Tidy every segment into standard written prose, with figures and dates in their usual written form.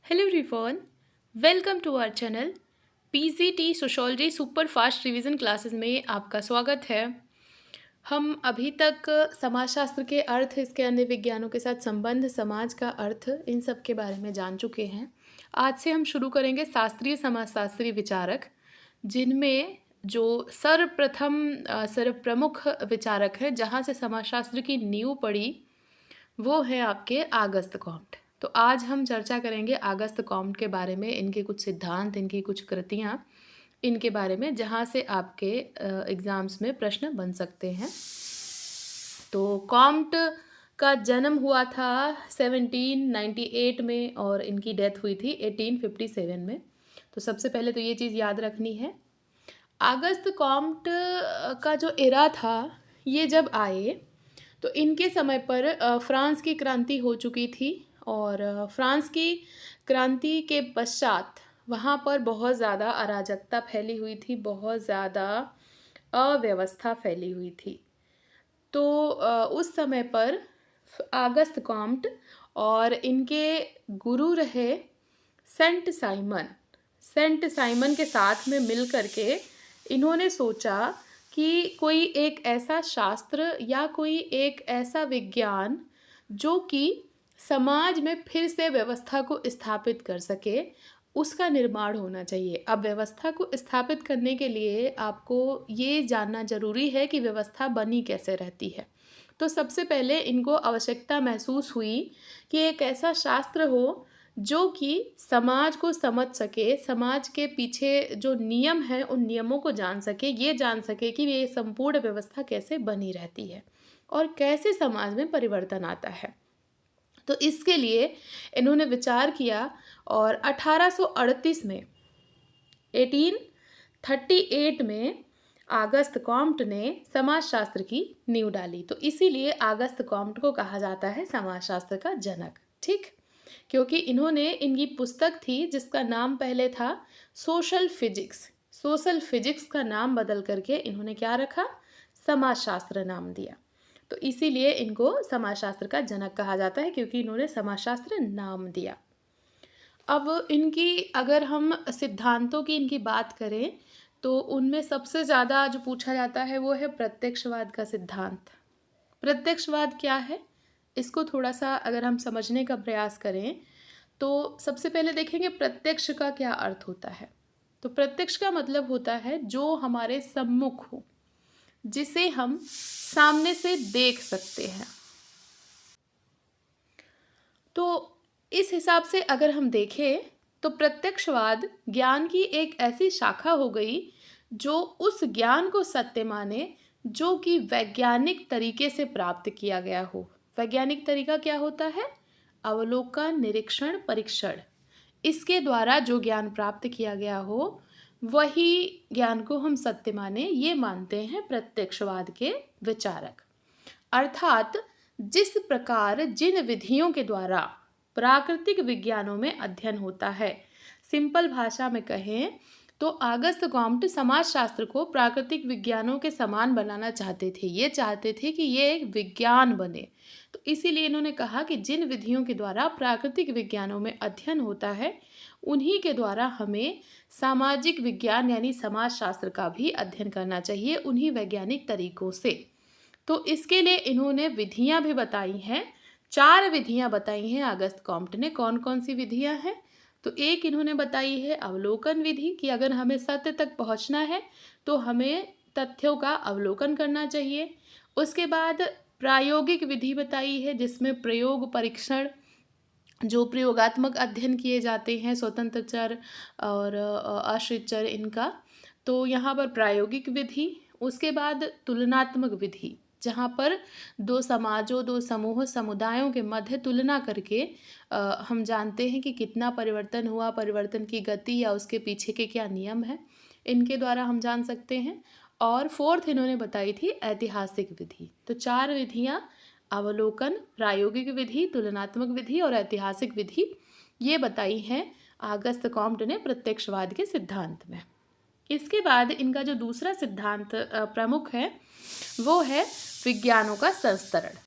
Hello everyone, welcome to our channel PCT sociology super fast revision classes में आपका स्वागत है। हम अभी तक समाजशास्त्र के अर्थ, इसके अन्य विज्ञानों के साथ संबंध, समाज का अर्थ, इन सब के बारे में जान चुके हैं। आज से हम शुरू करेंगे शास्त्रीय समाजशास्त्री विचारक, जिनमें जो सर्वप्रमुख विचारक है जहाँ से समाजशास्त्र की नींव पड़ी, वो है आपके ऑगस्ट कॉम्ट। तो आज हम चर्चा करेंगे ऑगस्ट कॉम्ट के बारे में, इनके कुछ सिद्धांत, इनकी कुछ कृतियाँ, इनके बारे में, जहाँ से आपके एग्ज़ाम्स में प्रश्न बन सकते हैं। तो कॉम्ट का जन्म हुआ था 1798 में और इनकी डेथ हुई थी 1857 में। तो सबसे पहले तो ये चीज़ याद रखनी है। ऑगस्ट कॉम्ट का जो एरा था, ये जब आए तो इनके समय पर फ्रांस की क्रांति हो चुकी थी और फ्रांस की क्रांति के पश्चात वहाँ पर बहुत ज़्यादा अराजकता फैली हुई थी, बहुत ज़्यादा अव्यवस्था फैली हुई थी। तो उस समय पर ऑगस्ट कॉम्ट और इनके गुरु रहे सेंट साइमन के साथ में मिल करके इन्होंने सोचा कि कोई एक ऐसा शास्त्र या कोई एक ऐसा विज्ञान जो कि समाज में फिर से व्यवस्था को स्थापित कर सके, उसका निर्माण होना चाहिए। अब व्यवस्था को स्थापित करने के लिए आपको ये जानना जरूरी है कि व्यवस्था बनी कैसे रहती है। तो सबसे पहले इनको आवश्यकता महसूस हुई कि एक ऐसा शास्त्र हो जो कि समाज को समझ सके, समाज के पीछे जो नियम हैं उन नियमों को जान सके, ये जान सके कि ये संपूर्ण व्यवस्था कैसे बनी रहती है और कैसे समाज में परिवर्तन आता है। तो इसके लिए इन्होंने विचार किया और 1838 में 1838 में ऑगस्ट कॉम्ट ने समाजशास्त्र की नींव डाली। तो इसीलिए ऑगस्ट कॉम्ट को कहा जाता है समाजशास्त्र का जनक, ठीक? क्योंकि इन्होंने, इनकी पुस्तक थी जिसका नाम पहले था सोशल फिजिक्स का नाम बदल करके इन्होंने क्या रखा, समाजशास्त्र नाम दिया। तो इसीलिए इनको समाजशास्त्र का जनक कहा जाता है, क्योंकि इन्होंने समाजशास्त्र नाम दिया। अब इनकी अगर हम सिद्धांतों की इनकी बात करें तो उनमें सबसे ज़्यादा जो पूछा जाता है वो है प्रत्यक्षवाद का सिद्धांत। प्रत्यक्षवाद क्या है, इसको थोड़ा सा अगर हम समझने का प्रयास करें तो सबसे पहले देखेंगे प्रत्यक्ष का क्या अर्थ होता है। तो प्रत्यक्ष का मतलब होता है जो हमारे सम्मुख हो, जिसे हम सामने से देख सकते हैं। तो इस हिसाब से अगर हम देखें तो प्रत्यक्षवाद ज्ञान की एक ऐसी शाखा हो गई जो उस ज्ञान को सत्य माने जो कि वैज्ञानिक तरीके से प्राप्त किया गया हो। वैज्ञानिक तरीका क्या होता है? अवलोकन, निरीक्षण, परीक्षण। इसके द्वारा जो ज्ञान प्राप्त किया गया हो वही ज्ञान को हम सत्य माने, ये मानते हैं प्रत्यक्षवाद के विचारक। अर्थात जिस प्रकार जिन विधियों के द्वारा प्राकृतिक विज्ञानों में अध्ययन होता है, सिंपल भाषा में कहें तो ऑगस्ट कॉम्ट समाजशास्त्र को प्राकृतिक विज्ञानों के समान बनाना चाहते थे। ये चाहते थे कि ये एक विज्ञान बने। तो इसीलिए इन्होंने कहा कि जिन विधियों के द्वारा प्राकृतिक विज्ञानों में अध्ययन होता है उन्हीं के द्वारा हमें सामाजिक विज्ञान यानी समाजशास्त्र का भी अध्ययन करना चाहिए, उन्हीं वैज्ञानिक तरीकों से। तो इसके लिए इन्होंने विधियां भी बताई हैं, 4 विधियां बताई हैं ऑगस्ट कॉम्ट ने। कौन कौन सी विधियां हैं? तो एक इन्होंने बताई है अवलोकन विधि, कि अगर हमें सत्य तक पहुंचना है तो हमें तथ्यों का अवलोकन करना चाहिए। उसके बाद प्रायोगिक विधि बताई है, जिसमें प्रयोग, परीक्षण, जो प्रयोगात्मक अध्ययन किए जाते हैं, स्वतंत्र चर और आश्रित चर, इनका, तो यहाँ पर प्रायोगिक विधि। उसके बाद तुलनात्मक विधि, जहाँ पर दो समाजों, दो समूहों, समुदायों के मध्य तुलना करके हम जानते हैं कि कितना परिवर्तन हुआ, परिवर्तन की गति या उसके पीछे के क्या नियम हैं, इनके द्वारा हम जान सकते हैं। और फोर्थ इन्होंने बताई थी ऐतिहासिक विधि। तो 4 विधियाँ, अवलोकन, प्रायोगिक विधि, तुलनात्मक विधि और ऐतिहासिक विधि, ये बताई हैं ऑगस्ट कॉम्ट ने प्रत्यक्षवाद के सिद्धांत में। इसके बाद इनका जो दूसरा सिद्धांत प्रमुख है वो है विज्ञानों का संस्तरण।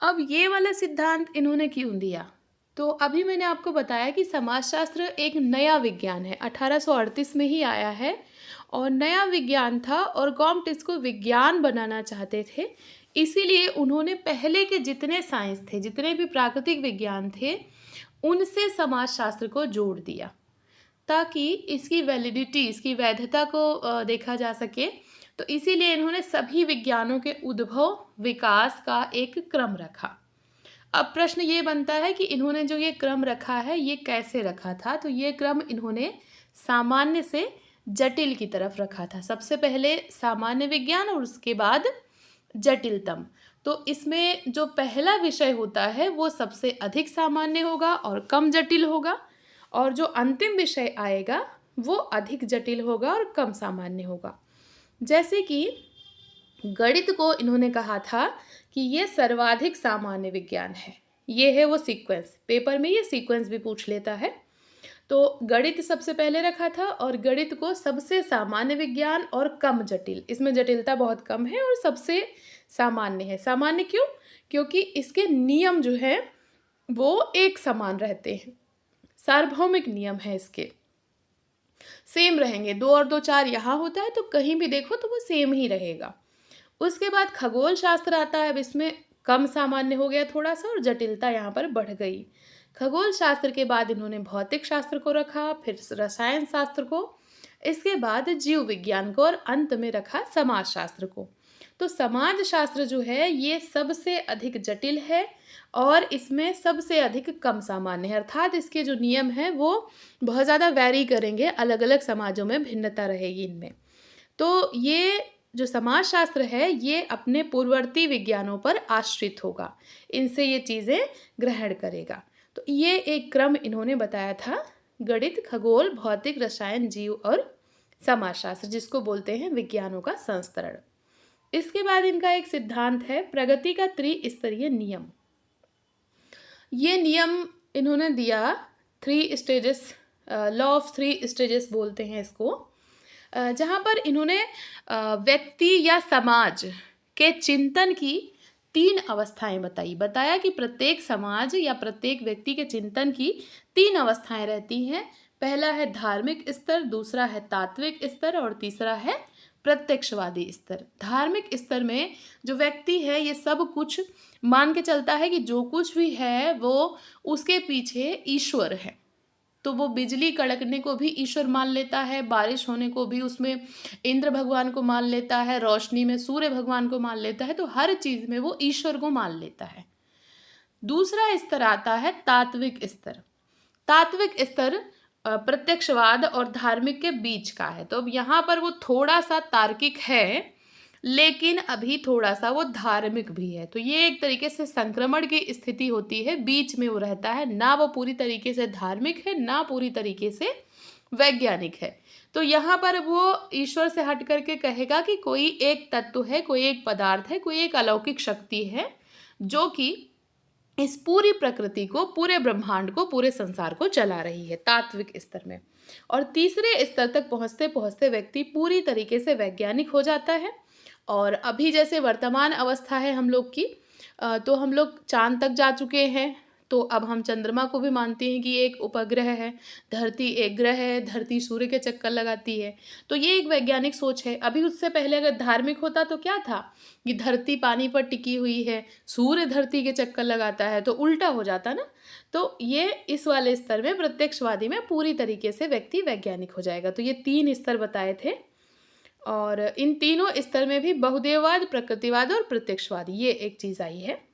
अब ये वाला सिद्धांत इन्होंने क्यों दिया? तो अभी मैंने आपको बताया कि समाजशास्त्र एक नया विज्ञान है, 1838 में ही आया है और नया विज्ञान था और कॉम्ट इसको विज्ञान बनाना चाहते थे। इसीलिए उन्होंने पहले के जितने साइंस थे, जितने भी प्राकृतिक विज्ञान थे, उनसे समाजशास्त्र को जोड़ दिया ताकि इसकी वैलिडिटी, इसकी वैधता को देखा जा सके। तो इसीलिए इन्होंने सभी विज्ञानों के उद्भव, विकास का एक क्रम रखा। अब प्रश्न ये बनता है कि इन्होंने जो ये क्रम रखा है, ये कैसे रखा था? तो ये क्रम इन्होंने सामान्य से जटिल की तरफ रखा था। सबसे पहले सामान्य विज्ञान और उसके बाद जटिलतम। तो इसमें जो पहला विषय होता है वो सबसे अधिक सामान्य होगा और कम जटिल होगा, और जो अंतिम विषय आएगा वो अधिक जटिल होगा और कम सामान्य होगा। जैसे कि गणित को इन्होंने कहा था कि ये सर्वाधिक सामान्य विज्ञान है। ये है वो सीक्वेंस, पेपर में ये सीक्वेंस भी पूछ लेता है। तो गणित सबसे पहले रखा था और गणित को सबसे सामान्य विज्ञान और कम जटिल, इसमें जटिलता बहुत कम है और सबसे सामान्य है। सामान्य क्यों? क्योंकि इसके नियम जो है वो एक समान रहते हैं, सार्वभौमिक नियम है इसके, सेम रहेंगे। 2 और 2 4 यहाँ होता है तो कहीं भी देखो तो वो सेम ही रहेगा। उसके बाद खगोल शास्त्र आता है। अब इसमें कम सामान्य हो गया थोड़ा सा और जटिलता यहाँ पर बढ़ गई। खगोल शास्त्र के बाद इन्होंने भौतिक शास्त्र को रखा, फिर रसायन शास्त्र को, इसके बाद जीव विज्ञान को और अंत में रखा समाज शास्त्र को। तो समाज शास्त्र जो है ये सबसे अधिक जटिल है और इसमें सबसे अधिक कम सामान्य है, अर्थात इसके जो नियम हैं वो बहुत ज़्यादा वैरी करेंगे, अलग अलग समाजों में भिन्नता रहेगी इनमें। तो ये जो समाजशास्त्र है ये अपने पूर्ववर्ती विज्ञानों पर आश्रित होगा, इनसे ये चीज़ें ग्रहण करेगा। तो ये एक क्रम इन्होंने बताया था, गणित, खगोल, भौतिक, रसायन, जीव और समाजशास्त्र, जिसको बोलते हैं विज्ञानों का संस्तरण। इसके बाद इनका एक सिद्धांत है प्रगति का त्रिस्तरीय नियम। ये नियम इन्होंने दिया 3 स्टेजेस, लॉ ऑफ 3 स्टेजेस बोलते हैं इसको, जहाँ पर इन्होंने व्यक्ति या समाज के चिंतन की 3 अवस्थाएं बताया कि प्रत्येक समाज या प्रत्येक व्यक्ति के चिंतन की 3 अवस्थाएं रहती हैं। पहला है धार्मिक स्तर, दूसरा है तात्विक स्तर और तीसरा है प्रत्यक्षवादी स्तर। धार्मिक स्तर में जो व्यक्ति है ये सब कुछ मान के चलता है कि जो कुछ भी है वो उसके पीछे ईश्वर है। तो वो बिजली कड़कने को भी ईश्वर मान लेता है, बारिश होने को भी उसमें इंद्र भगवान को मान लेता है, रोशनी में सूर्य भगवान को मान लेता है, तो हर चीज़ में वो ईश्वर को मान लेता है। दूसरा स्तर आता है तात्विक स्तर। तात्विक स्तर प्रत्यक्षवाद और धार्मिक के बीच का है। तो अब यहाँ पर वो थोड़ा सा तार्किक है लेकिन अभी थोड़ा सा वो धार्मिक भी है। तो ये एक तरीके से संक्रमण की स्थिति होती है, बीच में वो रहता है, ना वो पूरी तरीके से धार्मिक है ना पूरी तरीके से वैज्ञानिक है। तो यहाँ पर वो ईश्वर से हट करके कहेगा कि कोई एक तत्व है, कोई एक पदार्थ है, कोई एक अलौकिक शक्ति है जो कि इस पूरी प्रकृति को, पूरे ब्रह्मांड को, पूरे संसार को चला रही है, तात्विक स्तर में। और तीसरे स्तर तक पहुँचते पहुँचते व्यक्ति पूरी तरीके से वैज्ञानिक हो जाता है। और अभी जैसे वर्तमान अवस्था है हम लोग की, तो हम लोग चांद तक जा चुके हैं, तो अब हम चंद्रमा को भी मानते हैं कि एक उपग्रह है, धरती एक ग्रह है, धरती सूर्य के चक्कर लगाती है। तो ये एक वैज्ञानिक सोच है। अभी उससे पहले अगर धार्मिक होता तो क्या था कि धरती पानी पर टिकी हुई है, सूर्य धरती के चक्कर लगाता है, तो उल्टा हो जाता ना। तो ये इस वाले स्तर में, प्रत्यक्षवादी में, पूरी तरीके से व्यक्ति वैज्ञानिक हो जाएगा। तो ये 3 स्तर बताए थे और इन तीनों स्तर में भी बहुदेववाद, प्रकृतिवाद और प्रत्यक्षवाद, ये एक चीज़ आई है।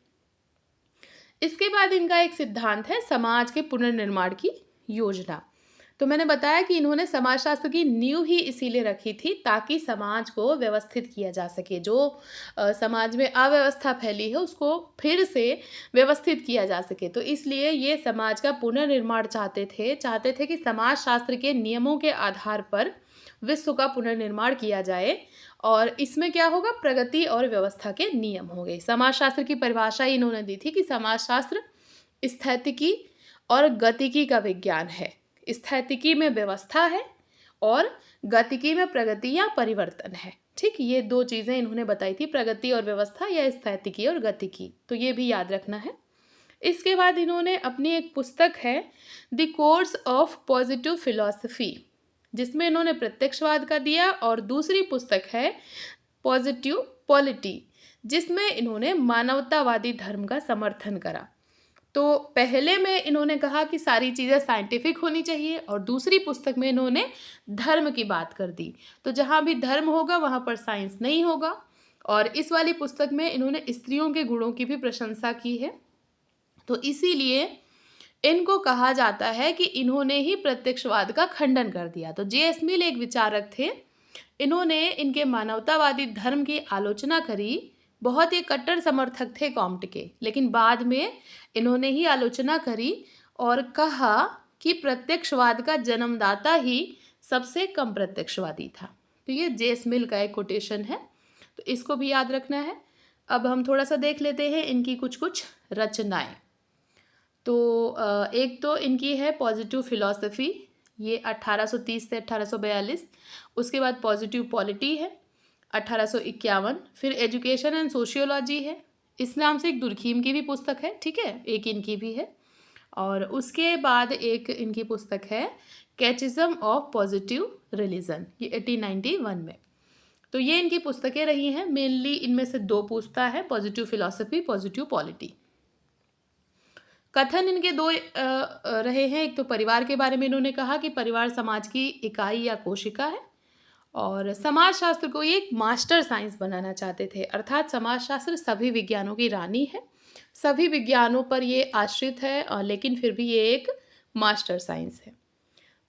इसके बाद इनका एक सिद्धांत है समाज के पुनर्निर्माण की योजना। तो मैंने बताया कि इन्होंने समाजशास्त्र की नींव ही इसीलिए रखी थी ताकि समाज को व्यवस्थित किया जा सके। जो समाज में अव्यवस्था फैली है उसको फिर से व्यवस्थित किया जा सके। तो इसलिए ये समाज का पुनर्निर्माण चाहते थे कि समाजशास्त्र के नियमों के आधार पर विश्व का पुनर्निर्माण किया जाए। और इसमें क्या होगा, प्रगति और व्यवस्था के नियम होंगे। समाजशास्त्र की परिभाषा इन्होंने दी थी कि समाजशास्त्र स्थैतिकी और गतिकी का विज्ञान है। स्थैतिकी में व्यवस्था है और गतिकी में प्रगति या परिवर्तन है। ठीक, ये 2 चीज़ें इन्होंने बताई थी, प्रगति और व्यवस्था या स्थैतिकी और गतिकी। तो ये भी याद रखना है। इसके बाद इन्होंने अपनी एक पुस्तक है the course of positive philosophy, जिसमें इन्होंने प्रत्यक्षवाद का दिया, और दूसरी पुस्तक है पॉजिटिव पॉलिटी, जिसमें इन्होंने मानवतावादी धर्म का समर्थन करा। तो पहले में इन्होंने कहा कि सारी चीज़ें साइंटिफिक होनी चाहिए, और दूसरी पुस्तक में इन्होंने धर्म की बात कर दी। तो जहाँ भी धर्म होगा वहाँ पर साइंस नहीं होगा। और इस वाली पुस्तक में इन्होंने स्त्रियों के गुणों की भी प्रशंसा की है। तो इसीलिए इनको कहा जाता है कि इन्होंने ही प्रत्यक्षवाद का खंडन कर दिया। तो जे.एस. मिल एक विचारक थे। इन्होंने इनके मानवतावादी धर्म की आलोचना करी। बहुत ही कट्टर समर्थक थे कॉम्ट के, लेकिन बाद में इन्होंने ही आलोचना करी और कहा कि प्रत्यक्षवाद का जन्मदाता ही सबसे कम प्रत्यक्षवादी था। तो ये जे.एस. मिल का एक कोटेशन है, तो इसको भी याद रखना है। अब हम थोड़ा सा देख लेते हैं इनकी कुछ कुछ रचनाएं। तो एक तो इनकी है पॉजिटिव फिलॉसफी, ये 1830 से 1842। उसके बाद पॉजिटिव पॉलिटी है 1851। फिर एजुकेशन एंड सोशियोलॉजी है, इस नाम से एक दुर्खीम की भी पुस्तक है, ठीक है, एक इनकी भी है। और उसके बाद एक इनकी पुस्तक है कैचिज्म ऑफ पॉजिटिव रिलीजन, ये 1891 में। तो ये इनकी पुस्तकें रही हैं। मेनली इनमें से दो पूछता है, पॉजिटिव फिलॉसफी, पॉजिटिव पॉलिटी। कथन इनके दो रहे हैं। एक तो परिवार के बारे में इन्होंने कहा कि परिवार समाज की इकाई या कोशिका है, और समाजशास्त्र को ये एक मास्टर साइंस बनाना चाहते थे, अर्थात समाजशास्त्र सभी विज्ञानों की रानी है, सभी विज्ञानों पर ये आश्रित है, लेकिन फिर भी ये एक मास्टर साइंस है।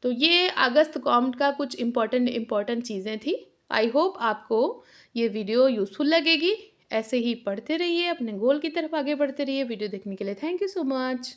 तो ये अगस्त कॉम्ट का कुछ इम्पॉर्टेंट चीज़ें थी। आई होप आपको ये वीडियो यूज़फुल लगेगी। ऐसे ही पढ़ते रहिए, अपने गोल की तरफ आगे बढ़ते रहिए। वीडियो देखने के लिए थैंक यू सो मच।